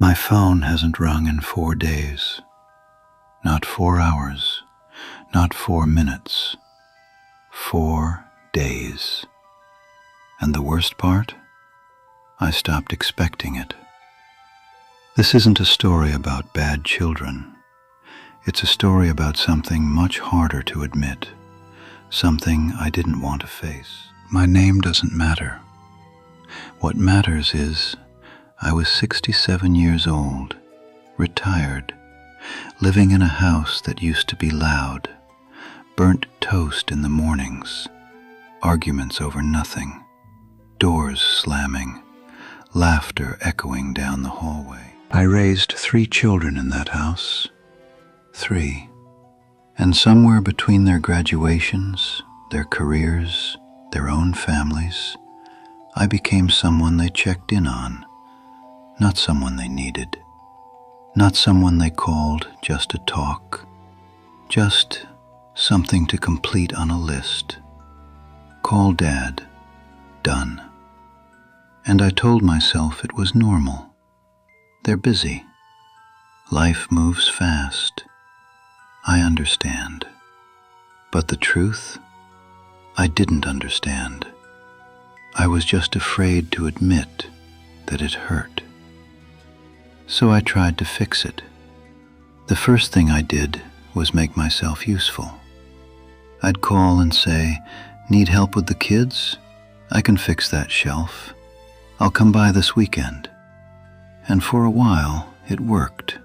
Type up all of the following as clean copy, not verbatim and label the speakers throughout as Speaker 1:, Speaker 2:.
Speaker 1: My phone hasn't rung in 4 days. Not 4 hours, not 4 minutes. 4 days. And the worst part? I stopped expecting it. This isn't a story about bad children. It's a story about something much harder to admit, something I didn't want to face. My name doesn't matter. What matters is I was 67 years old, retired, living in a house that used to be loud, burnt toast in the mornings, arguments over nothing, doors slamming, laughter echoing down the hallway. I raised 3 children in that house. 3. And somewhere between their graduations, their careers, their own families, I became someone they checked in on, not someone they needed, not someone they called just to talk, just something to complete on a list. Call Dad. Done. And I told myself it was normal. They're busy. Life moves fast. I understand. But the truth? I didn't understand. I was just afraid to admit that it hurt. So I tried to fix it. The first thing I did was make myself useful. I'd call and say, "Need help with the kids? I can fix that shelf. I'll come by this weekend." And for a while, it worked.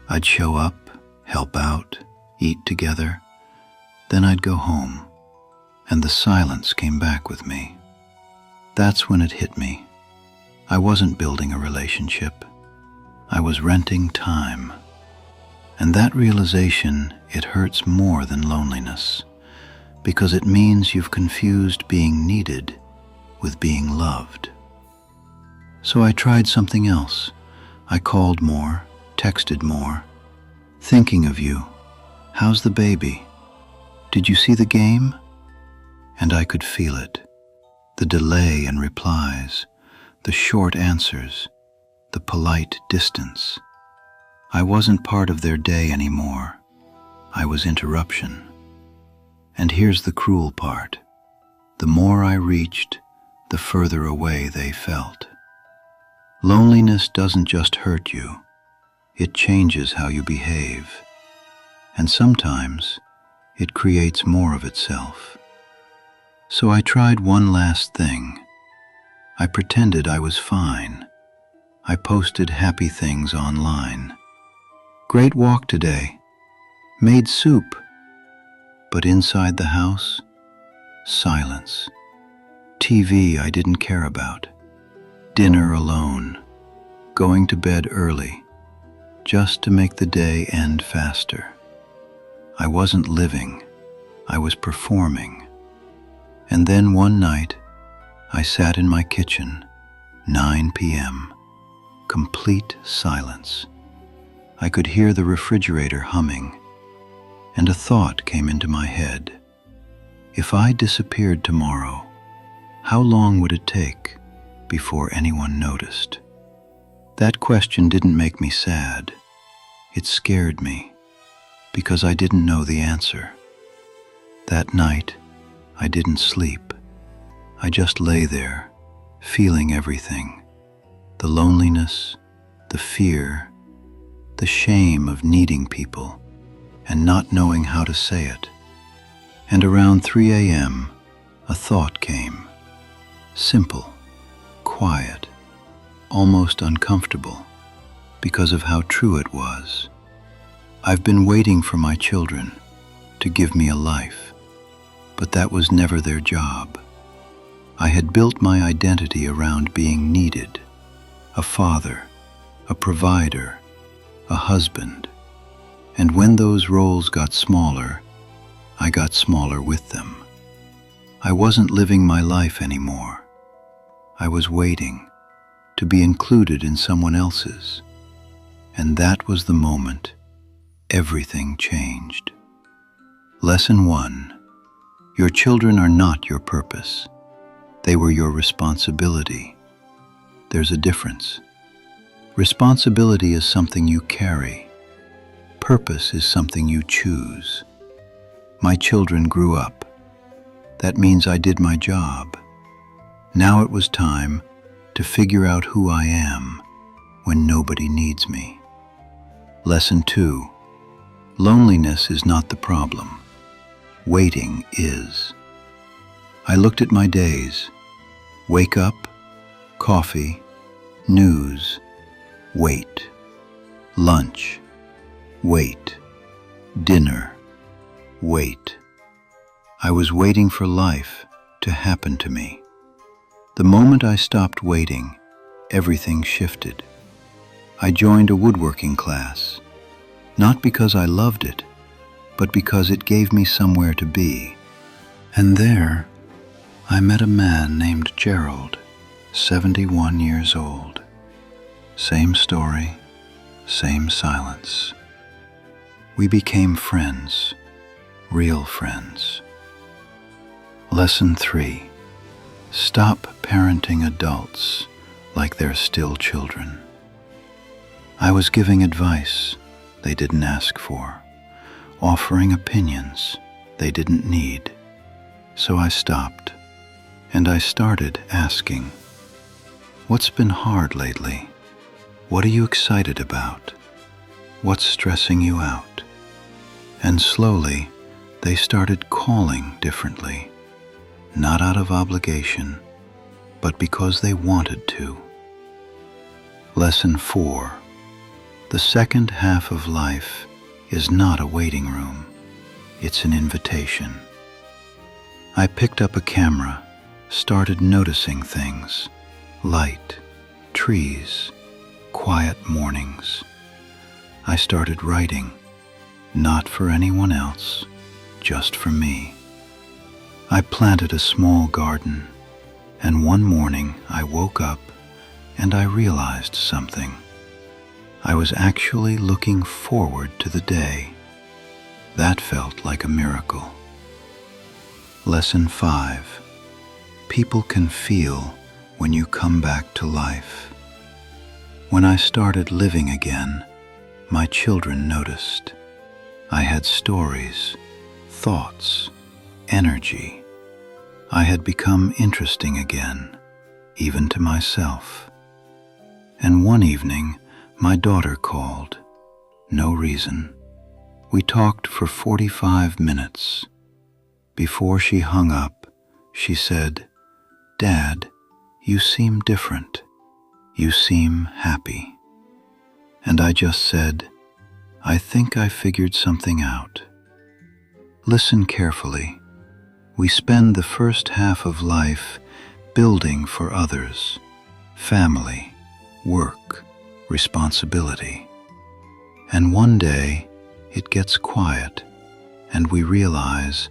Speaker 1: I'd show up, help out, eat together. Then I'd go home, and the silence came back with me. That's when it hit me. I wasn't building a relationship. I was renting time. And that realization, it hurts more than loneliness, because it means you've confused being needed with being loved. So I tried something else. I called more, texted more, thinking of you. How's the baby? Did you see the game? And I could feel it. The delay in replies, the short answers, the polite distance. I wasn't part of their day anymore. I was interruption. And here's the cruel part. The more I reached, the further away they felt. Loneliness doesn't just hurt you. It changes how you behave. And sometimes, it creates more of itself. So I tried one last thing. I pretended I was fine. I posted happy things online. Great walk today. Made soup. But inside the house, silence. TV I didn't care about. Dinner alone. Going to bed early. Just to make the day end faster. I wasn't living. I was performing. And then one night, I sat in my kitchen, 9 p.m., complete silence. I could hear the refrigerator humming, and a thought came into my head. If I disappeared tomorrow, how long would it take before anyone noticed? That question didn't make me sad. It scared me, because I didn't know the answer. That night, I didn't sleep. I just lay there, feeling everything. The loneliness, the fear, the shame of needing people and not knowing how to say it. And around 3 a.m., a thought came. Simple, quiet, almost uncomfortable, because of how true it was. I've been waiting for my children to give me a life, but that was never their job. I had built my identity around being needed, a father, a provider, a husband. And when those roles got smaller, I got smaller with them. I wasn't living my life anymore. I was waiting to be included in someone else's. And that was the moment everything changed. Lesson 1. Your children are not your purpose. They were your responsibility. There's a difference. Responsibility is something you carry. Purpose is something you choose. My children grew up. That means I did my job. Now it was time to figure out who I am when nobody needs me. Lesson 2. Loneliness is not the problem. Waiting is. I looked at my days. Wake up, coffee, news, wait. Lunch, wait. Dinner, wait. I was waiting for life to happen to me. The moment I stopped waiting, everything shifted. I joined a woodworking class, not because I loved it, but because it gave me somewhere to be. And there, I met a man named Gerald, 71 years old. Same story, same silence. We became friends, real friends. Lesson 3. Stop parenting adults like they're still children. I was giving advice they didn't ask for, offering opinions they didn't need. So I stopped, and I started asking, what's been hard lately? What are you excited about? What's stressing you out? And slowly, they started calling differently, not out of obligation, but because they wanted to. Lesson 4. The second half of life is not a waiting room. It's an invitation. I picked up a camera, started noticing things, light, trees, quiet mornings. I started writing, not for anyone else, just for me. I planted a small garden, and one morning I woke up and I realized something. I was actually looking forward to the day. That felt like a miracle. Lesson 5. People can feel when you come back to life. When I started living again, my children noticed. I had stories, thoughts, energy. I had become interesting again, even to myself. And one evening, my daughter called. No reason. We talked for 45 minutes. Before she hung up, she said, "Dad, you seem different. You seem happy." And I just said, "I think I figured something out." Listen carefully. We spend the first half of life building for others, family, work, responsibility. And one day, it gets quiet, and we realize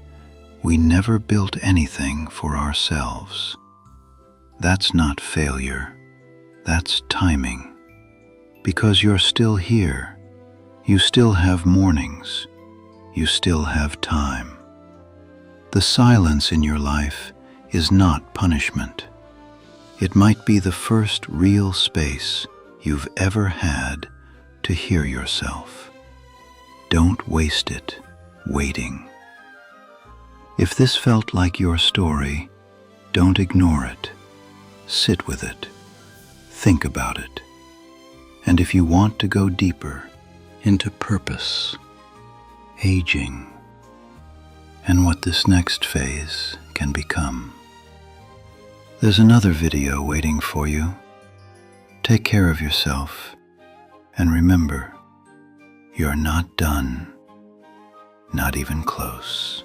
Speaker 1: we never built anything for ourselves. That's not failure. That's timing. Because you're still here. You still have mornings. You still have time. The silence in your life is not punishment. It might be the first real space you've ever had to hear yourself. Don't waste it waiting. If this felt like your story, don't ignore it. Sit with it. Think about it. And if you want to go deeper into purpose, aging, and what this next phase can become, there's another video waiting for you. Take care of yourself, and remember, you're not done, not even close.